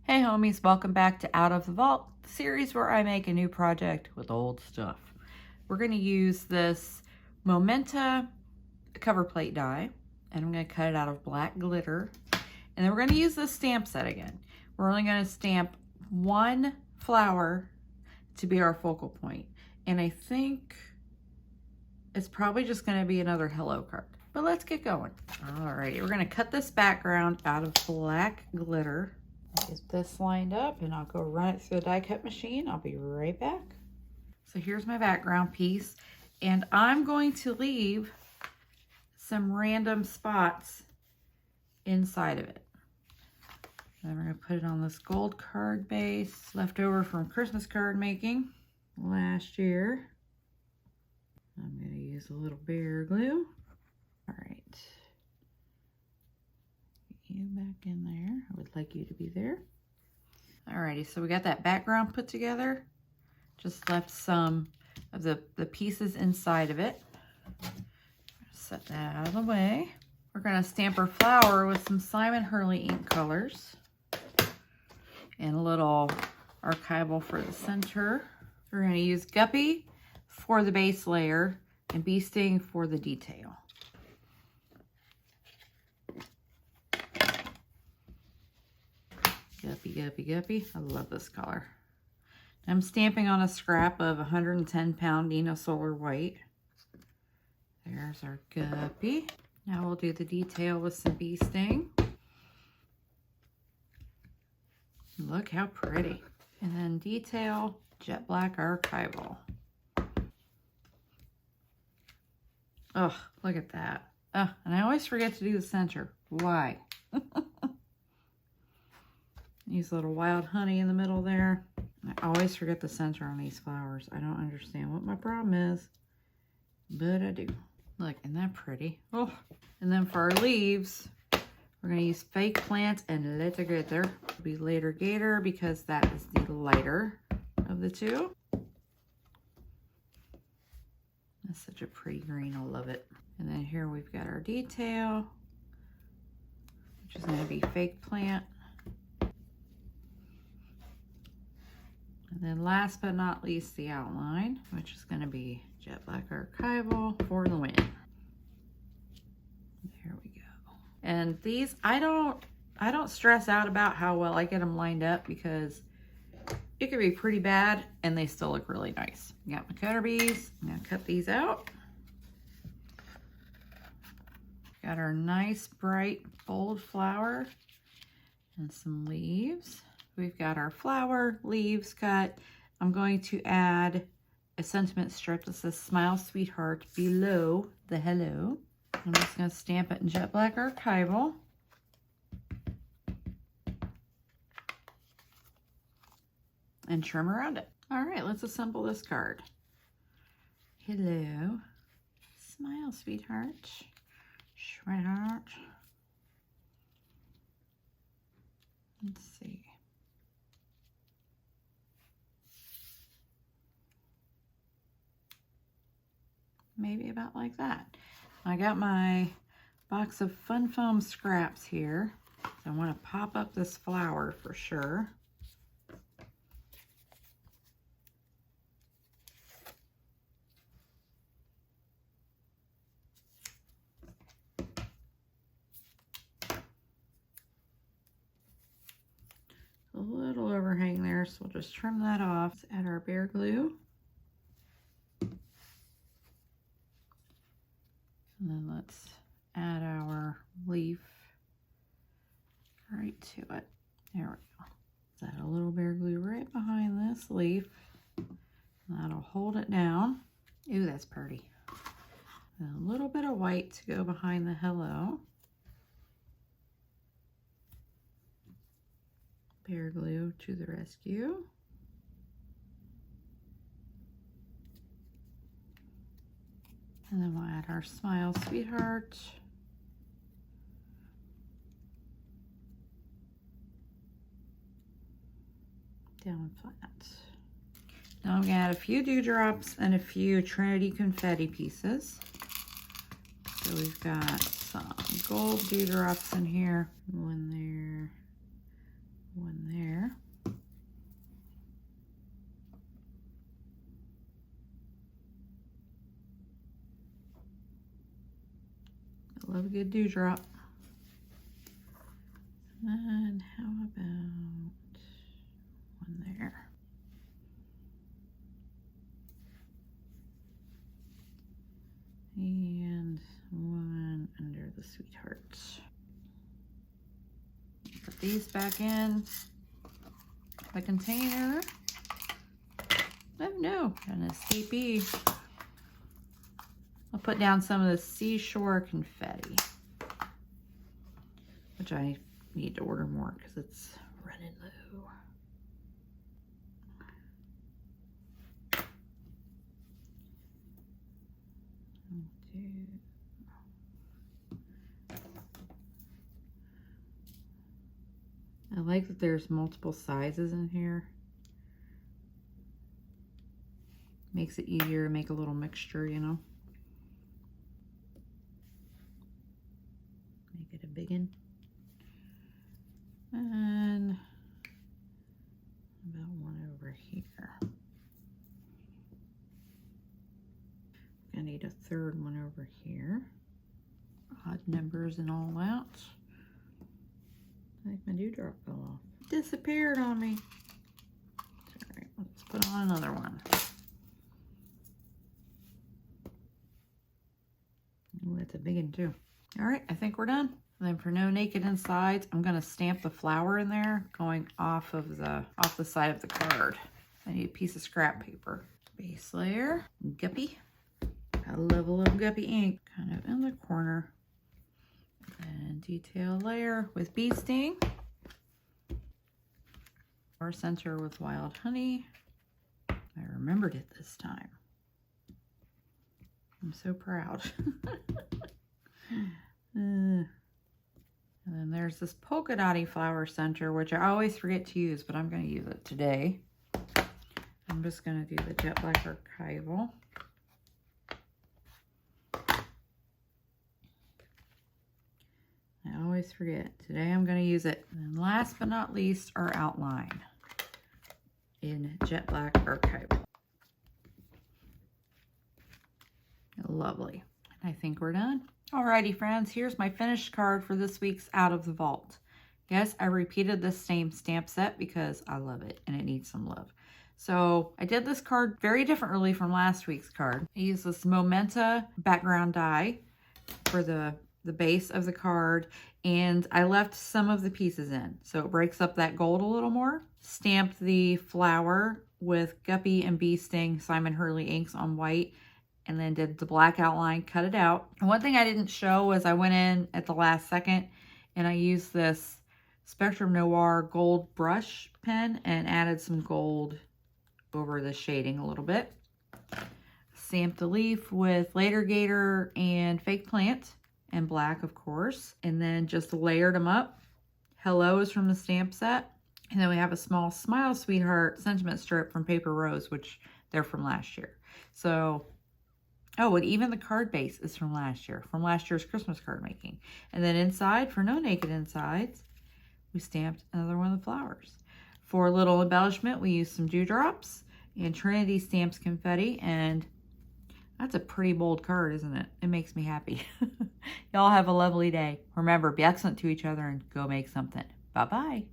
Hey homies, welcome back to Out of the Vault, the series where I make a new project with old stuff. We're going to use this Momenta cover plate die, and I'm going to cut it out of black glitter. And then we're going to use this stamp set again. We're only going to stamp one flower to be our focal point. And I think it's probably just going to be another hello card. But let's get going. Alrighty, we're going to cut this background out of black glitter. Get this lined up and I'll go run it through the die cut machine. I'll be right back. So here's my background piece, and I'm going to leave some random spots inside of it. Then we're going to put it on this gold card base left over from Christmas card making last year. I'm going to use a little bear glue. All right. You back in there. I would like you to be there. Alrighty, so we got that background put together. Just left some of the pieces inside of it. Set that out of the way. We're going to stamp our flower with some Simon Hurley ink colors and a little archival for the center. We're going to use Guppy for the base layer and Bee Sting for the detail. Guppy, Guppy, Guppy. I love this color. I'm stamping on a scrap of 110 pound Nino Solar White. There's our Guppy. Now we'll do the detail with some Bee Sting. Look how pretty. And then detail, jet black archival. Oh, look at that. Oh, and I always forget to do the center. Why? Use a little wild honey in the middle there. I always forget the center on these flowers. I don't understand what my problem is, but I do. Look, isn't that pretty? Oh, and then for our leaves, we're going to use Fake Plant and Litter Glitter. It'll be Later Gator because that is the lighter of the two. That's such a pretty green. I love it. And then here we've got our detail, which is going to be Fake Plant. And then last but not least, the outline, which is going to be jet black archival for the win. There we go. And these, I don't stress out about how well I get them lined up because it could be pretty bad and they still look really nice. Got my cutter bees. I'm going to cut these out. Got our nice, bright, bold flower and some leaves. We've got our flower, leaves cut. I'm going to add a sentiment strip that says Smile Sweetheart below the hello. I'm just going to stamp it in jet black archival. And trim around it. All right, let's assemble this card. Hello. Smile, sweetheart. Sweetheart. Let's see. Maybe about like that. I got my box of Fun Foam scraps here. So I want to pop up this flower for sure. A little overhang there, so we'll just trim that off. Let's add our bear glue. And then let's add our leaf right to it. There we go. Let's add a little bear glue right behind this leaf. That'll hold it down. Ooh, that's pretty. And a little bit of white to go behind the hello. Bear glue to the rescue. And then we'll add our Smile Sweetheart. Down flat. Now I'm going to add a few dewdrops and a few Trinity confetti pieces. So we've got some gold dewdrops in here. One there. One there. I love a good dewdrop. And how about one there? And one under the sweethearts. Put these back in the container. Oh no, an escapee. I'll put down some of the seashore confetti, which I need to order more because it's running low. I like that there's multiple sizes in here. Makes it easier to make a little mixture, you know. Make it a big one. And about one over here. I need a third one over here. Odd numbers and all that. I think my dewdrop fell off. Disappeared on me. Sorry, let's put on another one. Ooh, that's a big one too. All right, I think we're done. And then for no naked insides, I'm gonna stamp the flower in there going off the side of the card. I need a piece of scrap paper. Base layer, guppy. I love a little guppy ink, kind of in the corner. And detail layer with bee sting. Our center with wild honey. I remembered it this time. I'm so proud. And then there's this polka dotty flower center, which I always forget to use, but I'm going to use it today. I'm just going to do the jet black archival. I always forget. Today I'm going to use it. And last but not least, our outline in jet black archival. Lovely. I think we're done. Alrighty, friends, here's my finished card for this week's Out of the Vault. Yes, I repeated this same stamp set because I love it and it needs some love. So I did this card very differently from last week's card. I used this Momenta background die for the base of the card, and I left some of the pieces in so it breaks up that gold a little more. Stamped the flower with Guppy and Bee Sting Simon Hurley inks on white, and then did the black outline, cut it out. And one thing I didn't show was I went in at the last second and I used this Spectrum Noir gold brush pen and added some gold over the shading a little bit. Stamped the leaf with Later Gator and Fake Plant and black, of course, and then just layered them up. Hello is from the stamp set. And then we have a small Smile Sweetheart sentiment strip from Paper Rose, which they're from last year. So, oh, and even the card base is from last year's Christmas card making. And then inside, for no naked insides, we stamped another one of the flowers. For a little embellishment, we used some dewdrops and Trinity Stamps confetti, and that's a pretty bold card, isn't it? It makes me happy. Y'all have a lovely day. Remember, be excellent to each other and go make something. Bye-bye.